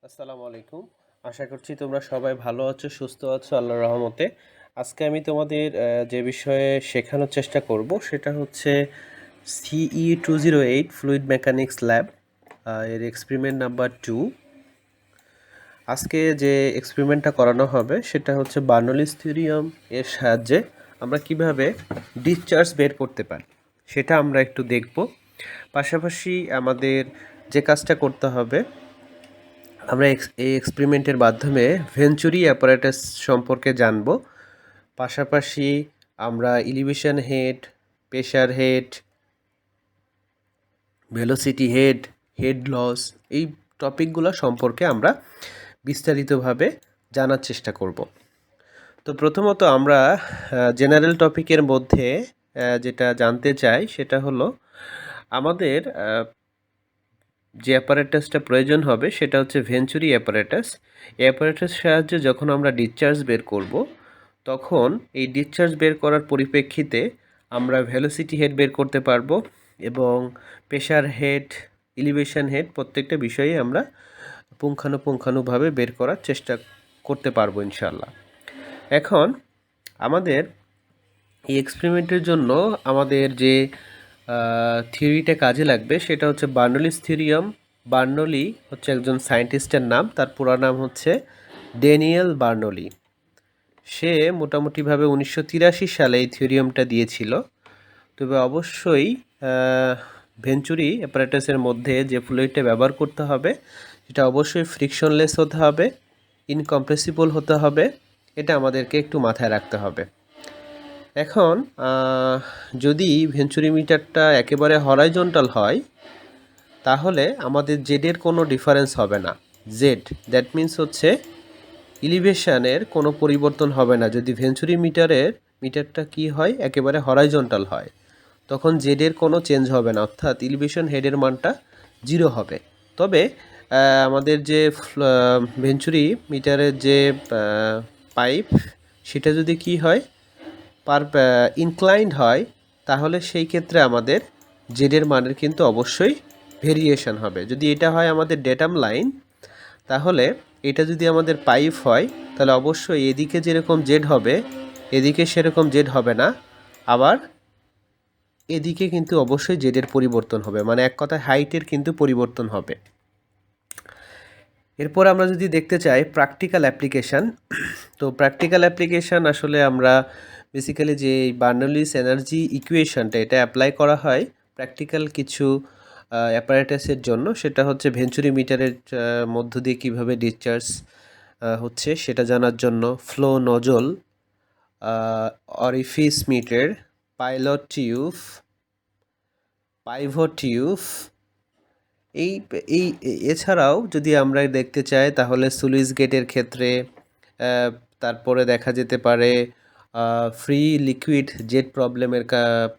আসসালামু আলাইকুম। আশা করছি তোমরা সবাই ভালো আছো, সুস্থ আছো আল্লাহর রহমতে। আজকে আমি তোমাদের যে বিষয়ে শেখানোর চেষ্টা করব সেটা হচ্ছে CE 208 ফ্লুইড মেকানিক্স ল্যাব এর এক্সপেরিমেন্ট নাম্বার 2। আজকে যে এক্সপেরিমেন্টটা করানো হবে সেটা হচ্ছে বার্নৌলিস থিওরিয়াম এর সাহায্যে আমরা কিভাবে ডিসচার্জ বের করতে পারি সেটা আমরা একটু দেখব। পাশাপাশি আমাদের যে কাজটা করতে হবে, আমরা এই এক্সপেরিমেন্টের মাধ্যমে ভেঞ্চুরি অ্যাপারেটাস সম্পর্কে জানব। পাশাপাশি আমরা elevation head, pressure head, velocity head, head loss, এই টপিকগুলো সম্পর্কে আমরা বিস্তারিতভাবে জানার চেষ্টা করব। তো প্রথমত আমরা জেনারেল টপিকের মধ্যে যেটা জানতে চাই সেটা হলো আমাদের যে অ্যাপারেটাসটা প্রয়োজন হবে সেটা হচ্ছে ভেঞ্চুরি অ্যাপারেটাস। এই অ্যাপারেটাসের সাহায্যে যখন আমরা ডিসচার্জ বের করব, তখন এই ডিসচার্জ বের করার পরিপ্রেক্ষিতে আমরা ভেলোসিটি হেড বের করতে পারবো এবং প্রেশার হেড, এলিভেশন হেড প্রত্যেকটা বিষয়ে আমরা পুঙ্খানুপুঙ্খানুভাবে বের করার চেষ্টা করতে পারবো ইনশাল্লাহ। এখন আমাদের এই এক্সপেরিমেন্টের জন্য আমাদের যে থিওরিটা কাজে লাগবে সেটা হচ্ছে বার্নৌলিস থিওরিয়াম। বার্নৌলি হচ্ছে একজন সায়েন্টিস্টের নাম, তার পুরো নাম হচ্ছে ড্যানিয়েল বার্নৌলি। সে মোটামুটিভাবে 1983 সালে এই থিওরিয়ামটা দিয়েছিল। তবে অবশ্যই ভেঞ্চুরি অ্যাপারেটাসের মধ্যে যে ফ্লুইডটা ব্যবহার করতে হবে সেটা অবশ্যই ফ্রিকশনলেস হতে হবে, ইনকম্প্রেসিবল হতে হবে, এটা আমাদেরকে একটু মাথায় রাখতে হবে। এখন যদি ভেঞ্চুরি মিটারটা একেবারে হরাইজন্টাল হয় তাহলে আমাদের জেডের কোনো ডিফারেন্স হবে না। জেড দ্যাট মিন্স হচ্ছে এলিভেশনের কোনো পরিবর্তন হবে না। যদি ভেঞ্চুরি মিটারটা কি হয়, একেবারে হরাইজন্টাল হয়, তখন জেডের কোনো চেঞ্জ হবে না, অর্থাৎ এলিভেশন হেডের মানটা 0 হবে। তবে আমাদের যে ভেঞ্চুরি মিটারের যে পাইপ, সেটা যদি কি হয়, ইনক্লাইন্ড হয়, তাহলে সেই ক্ষেত্রে আমাদের জেডের মানের কিন্তু অবশ্যই ভেরিয়েশন হবে। যদি এটা হয় আমাদের ডেটাম লাইন, তাহলে এটা যদি আমাদের পাইপ হয় তাহলে অবশ্যই এদিকে যেরকম জেড হবে এদিকে সেরকম জেড হবে না, আবার এদিকে কিন্তু অবশ্যই জেডের পরিবর্তন হবে, মানে এক কথায় হাইটের কিন্তু পরিবর্তন হবে। এরপর আমরা যদি দেখতে চাই প্র্যাকটিক্যাল অ্যাপ্লিকেশান, তো প্র্যাকটিক্যাল অ্যাপ্লিকেশান আসলে আমরা বেসিক্যালি যে বার্নৌলিস এনার্জি ইকুয়েশনটা এটা অ্যাপ্লাই করা হয় প্র্যাকটিক্যাল কিছু অ্যাপারেটাসের জন্য। সেটা হচ্ছে ভেঞ্চুরি মিটারের মধ্য দিয়ে কীভাবে ডিসচার্জ হচ্ছে সেটা জানার জন্য, flow nozzle, orifice meter, pilot tube, pivot tube, এই এই এছাড়াও যদি আমরা দেখতে চাই তাহলে স্লুইস গেটের ক্ষেত্রে, তারপরে দেখা যেতে পারে ফ্রি লিকুইড জেট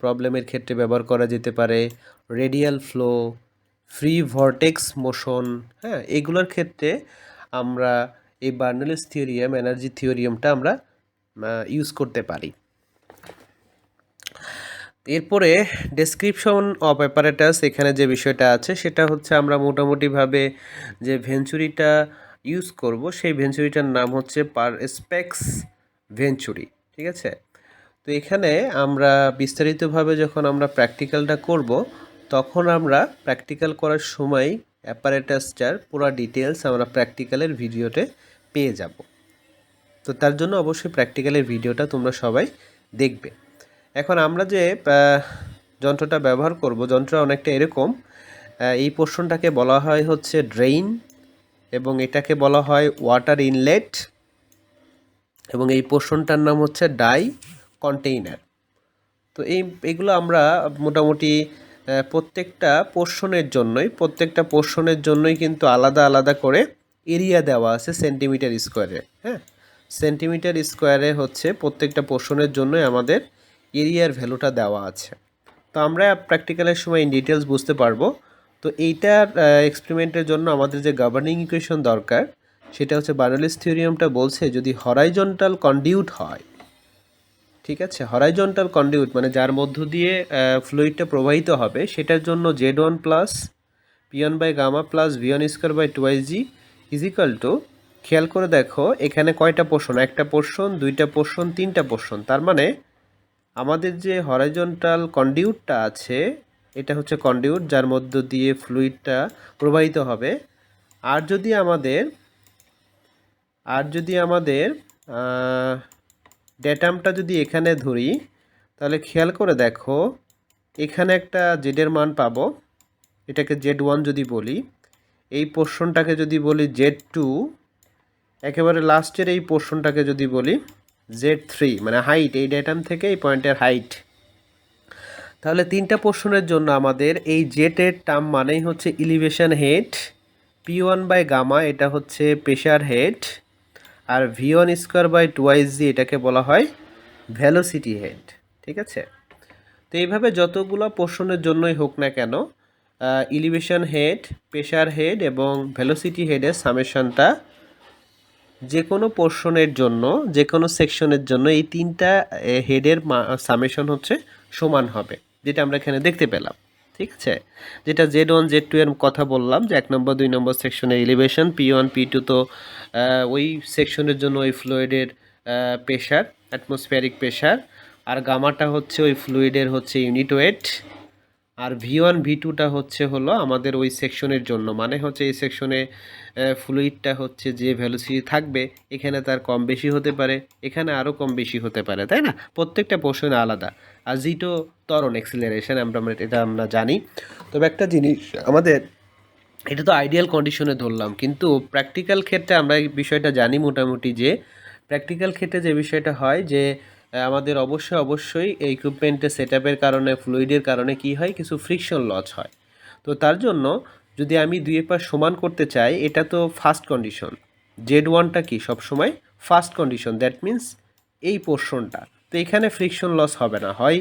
প্রবলেমের ক্ষেত্রে ব্যবহার করা যেতে পারে, radial flow, free vortex motion, হ্যাঁ, এগুলোর ক্ষেত্রে আমরা এই বার্নৌলিস থিওরিয়াম, এনার্জি থিওরিয়ামটা আমরা ইউজ করতে পারি। এরপরে ডেসক্রিপশন অফ অ্যাপারেটাস, এখানে যে বিষয়টা আছে সেটা হচ্ছে আমরা মোটামুটিভাবে যে ভেঞ্চুরিটা ইউজ করব সেই ভেঞ্চুরিটার নাম হচ্ছে পারস্পেক্স ভেঞ্চুরি, ঠিক আছে। তো এখানে আমরা বিস্তারিতভাবে যখন আমরা প্র্যাকটিক্যালটা করব, তখন আমরা প্র্যাকটিক্যাল করার সময় অ্যাপারেটাসটার পুরো ডিটেলস আমরা প্র্যাকটিক্যালের ভিডিওতে পেয়ে যাব। তো তার জন্য অবশ্যই প্র্যাকটিক্যালের ভিডিওটা তোমরা সবাই দেখবে। এখন আমরা যে যন্ত্রটা ব্যবহার করব, যন্ত্রটা অনেকটা এরকম। এই পোর্শনটাকে বলা হয় হচ্ছে ড্রেইন, এবং এটাকে বলা হয় ওয়াটার ইনলেট, এবং এই পোর্শনটার নাম হচ্ছে ডাই কন্টেইনার। তো এইগুলো আমরা মোটামুটি প্রত্যেকটা পোর্শনের জন্যই কিন্তু আলাদা আলাদা করে এরিয়া দেওয়া আছে সেন্টিমিটার স্কোয়ারে। হ্যাঁ, সেন্টিমিটার স্কোয়ারে হচ্ছে প্রত্যেকটা পোর্শনের জন্যই আমাদের এরিয়ার ভ্যালুটা দেওয়া আছে। তো আমরা প্র্যাকটিক্যালের সময় ইন ডিটেলস বুঝতে পারবো। তো এইটার এক্সপেরিমেন্টের জন্য আমাদের যে গভর্নিং ইকুয়েশন দরকার সেটা হচ্ছে বার্নৌলিস থিওরিয়ামটা বলছে যদি হরাইজন্টাল কন্ডিউট হয়, ঠিক আছে, হরাইজন্টাল কন্ডিউট মানে যার মধ্য দিয়ে ফ্লুইডটা প্রবাহিত হবে, সেটার জন্য Z1 plus P1 by gamma plus V1 square by 2g is equal to, খেয়াল করে দেখো এখানে কয়টা পোর্শন, একটা পোর্শন, দুইটা পোর্শন, তিনটা পোর্শন। তার মানে আমাদের যে হরাইজন্টাল কন্ডিউটটা আছে, এটা হচ্ছে কন্ডিউট যার মধ্য দিয়ে ফ্লুইডটা প্রবাহিত হবে। আর যদি আমাদের ড্যাটামটা যদি এখানে ধরি, তাহলে খেয়াল করে দেখো এখানে একটা জেডের মান পাবো, এটাকে Z1 যদি বলি, এই পোর্শনটাকে যদি বলি Z2, একেবারে লাস্টের এই পোর্শনটাকে যদি বলি Z3, মানে হাইট, এই ড্যাটাম থেকে এই পয়েন্টের হাইট। তাহলে তিনটা পোর্শনের জন্য আমাদের এই জেটের টার্ম মানেই হচ্ছে elevation head, P1 by gamma এটা হচ্ছে প্রেশার হেড, আর V1 স্কোয়ার বাই 2G এটাকে বলা হয় ভেলোসিটি হেড। ঠিক আছে, তো এইভাবে যতগুলো পোর্শনের জন্যই হোক না কেন, ইলিভেশন হেড, প্রেশার হেড এবং ভেলোসিটি হেডের সামেশনটা যে কোনো পোর্শনের জন্য, যে কোনো সেকশনের জন্য এই তিনটা হেডের সামেশন হচ্ছে সমান হবে, যেটা আমরা এখানে দেখতে পেলাম। ঠিক আছে, যেটা Z1 Z2 এর কথা বললাম যে 1 নম্বর 2 নম্বর সেকশনের এলিভেশন, P1 P2 তো ওই সেকশনের জন্য ওই ফ্লুইডের প্রেশার, অ্যাটমসফিয়ারিক প্রেশার, আর গামাটা হচ্ছে ওই ফ্লুইডের হচ্ছে ইউনিট ওয়েট, আর V1 V2টা হলো আমাদের ওই সেকশনের জন্য, মানে হচ্ছে এই সেকশনে ফ্লুইডটা হচ্ছে যে ভেলোসিটি থাকবে, এখানে তার কম বেশি হতে পারে, এখানে আরও কম বেশি হতে পারে, তাই না? প্রত্যেকটা পোর্শনে আলাদা। আর জিটো ত্বরণ, অ্যাক্সিলারেশন, এটা আমরা জানি। তবে একটা জিনিস, আমাদের এটা তো আইডিয়াল কন্ডিশনে ধরলাম, কিন্তু প্র্যাকটিক্যাল ক্ষেত্রে আমরা এই বিষয়টা জানি মোটামুটি, যে প্র্যাকটিক্যাল ক্ষেত্রে যে বিষয়টা হয় যে আমাদের অবশ্যই এই ইকুইপমেন্টের সেটআপের কারণে, ফ্লুইডের কারণে কি হয়, কিছু ফ্রিকশন লস হয়। তো তার জন্য যদি আমি দুই পাশ সমান করতে চাই, এটা তো ফার্স্ট কন্ডিশন, Z1টা কি সবসময় ফার্স্ট কন্ডিশন, দ্যাট মিন্স এই পোর্শনটা, তো এখানে ফ্রিকশন লস হবে না, হয়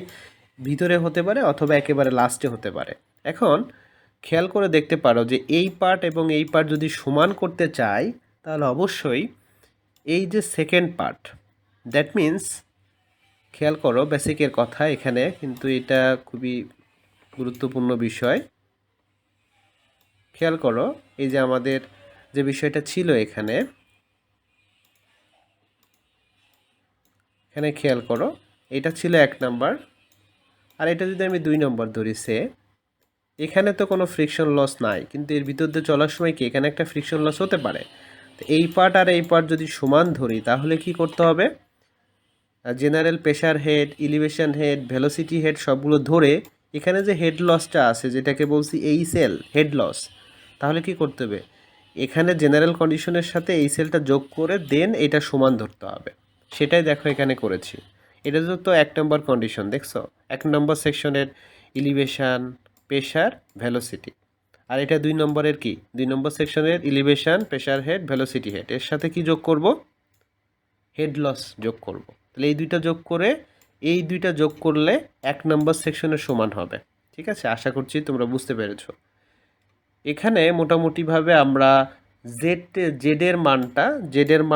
ভিতরে হতে পারে অথবা একেবারে লাস্টে হতে পারে। এখন খেয়াল করে দেখতে পারো যে এই পার্ট এবং এই পার্ট যদি সমান করতে চাই, তাহলে অবশ্যই এই যে সেকেন্ড পার্ট, দ্যাট মিন্স, খেয়াল করো বেসিকের কথা এখানে, কিন্তু এটা খুবই গুরুত্বপূর্ণ বিষয়। খেয়াল করো এই যে আমাদের যে বিষয়টা ছিল এখানে খেয়াল করো, এটা ছিল 1 নাম্বার, আর এটা যদি আমি 2 নম্বর ধরি, এখানে তো কোনো ফ্রিকশন লস নাই, কিন্তু এর ভিতর দিয়ে চলার সময় কি এখানে একটা ফ্রিকশন লস হতে পারে। তো এই পার্ট আর এই পার্ট যদি সমান ধরি, তাহলে কি করতে হবে, general pressure head, elevation head, velocity head সবগুলো ধরে এখানে যে হেড লসটা আছে, যেটাকে বলছি এই সেল হেড লস, তাহলে কি করতে হবে, এখানে জেনারেল কন্ডিশনের সাথে এই সেলটা যোগ করে দেন এটা সমান ধরতে হবে। সেটাই দেখো এখানে করেছি। এটা তো 1 নম্বর কন্ডিশন, দেখছো 1 নম্বর সেকশনের ইলিভেশন, প্রেশার, ভেলোসিটি। আর এটা 2 নম্বরের কি, 2 নম্বর সেকশনের elevation, pressure head, velocity head, এর সাথে কি যোগ করব, হেড লস যোগ করব। তাহলে এই দুইটা যোগ করলে 1 নম্বর সেকশনের সমান হবে। ঠিক আছে, আশা করছি তোমরা বুঝতে পেরেছো। এখানে মোটামুটিভাবে আমরা জেডের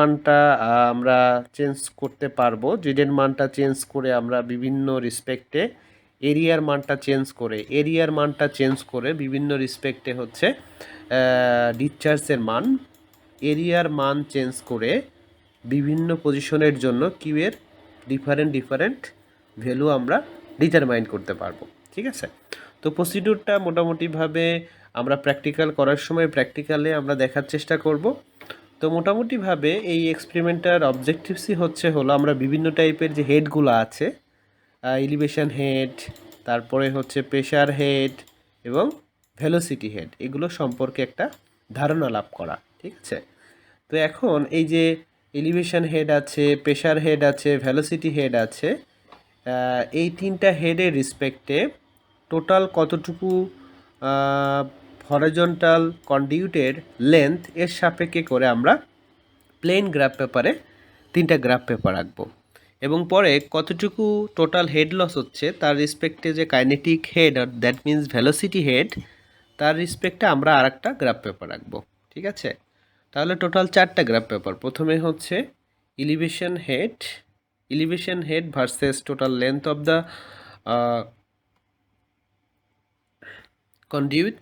মানটা আমরা চেঞ্জ করতে পারবো। জেডের মানটা চেঞ্জ করে আমরা বিভিন্ন রিসপেক্টে এরিয়ার মানটা চেঞ্জ করে বিভিন্ন রিসপেক্টে হচ্ছে ডিসচার্জের মান, এরিয়ার মান চেঞ্জ করে বিভিন্ন পজিশনের জন্য কিউয়ের ডিফারেন্ট ভ্যালু আমরা ডিটারমাইন করতে পারবো। ঠিক আছে, তো প্রসিডিউরটা মোটামুটিভাবে আমরা প্র্যাকটিক্যাল করার সময় প্র্যাকটিক্যালে আমরা দেখার চেষ্টা করব। তো মোটামুটিভাবে এই এক্সপেরিমেন্টার অবজেক্টিভসই হলো আমরা বিভিন্ন টাইপের যে হেডগুলো আছে, এলিভেশন হেড, তারপরে হচ্ছে প্রেশার হেড এবং ভেলোসিটি হেড, এগুলো সম্পর্কে একটা ধারণা লাভ করা। ঠিক আছে, তো এখন এই যে এলিভেশন হেড আছে, প্রেশার হেড আছে, ভেলোসিটি হেড আছে, এই তিনটা হেডের রিসপেক্টে টোটাল কতটুকু হরাইজন্টাল কন্ডিউটের লেন্থ, এর সাপেক্ষে করে আমরা প্লেন গ্রাফ পেপারে 3টা গ্রাফ পেপার আঁকবো, এবং পরে কতটুকু টোটাল হেড লস হচ্ছে তার রিসপেক্টে যে কাইনেটিক হেড, আর দ্যাট মিন্স ভেলোসিটি হেড, তার রিসপেক্টে আমরা আরেকটা গ্রাফ পেপার আঁকবো। ঠিক আছে, তাহলে টোটাল 4টা গ্রাফ পেপার। প্রথমে হচ্ছে elevation head versus total length of the conduit,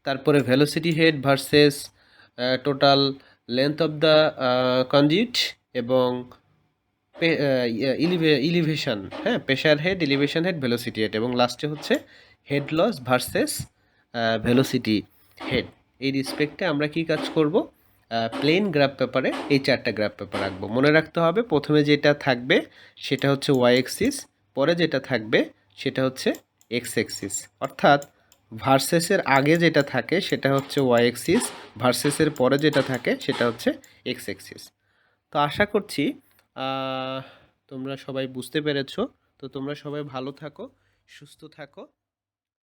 তারপরে velocity head versus total length of the conduit এবং ইলিভেশন, হ্যাঁ, pressure head, elevation head, velocity head, এবং লাস্টে হচ্ছে head loss versus velocity head. এই রেসপেক্টে আমরা কি কাজ করব, প্লেন গ্রাফ পেপারে এই 4টা গ্রাফ পেপার রাখবো। মনে রাখতে হবে প্রথমে যেটা থাকবে সেটা হচ্ছে ওয়াই এক্সিস, পরে যেটা থাকবে সেটা হচ্ছে এক্স এক্সিস, অর্থাৎ ভার্সেসের আগে যেটা থাকে সেটা হচ্ছে ওয়াই এক্সিস, ভার্সেসের পরে যেটা থাকে সেটা হচ্ছে এক্স এক্সিস। তো আশা করছি তোমরা সবাই বুঝতে পেরেছো। তো তোমরা সবাই ভালো থাকো, সুস্থ থাকো।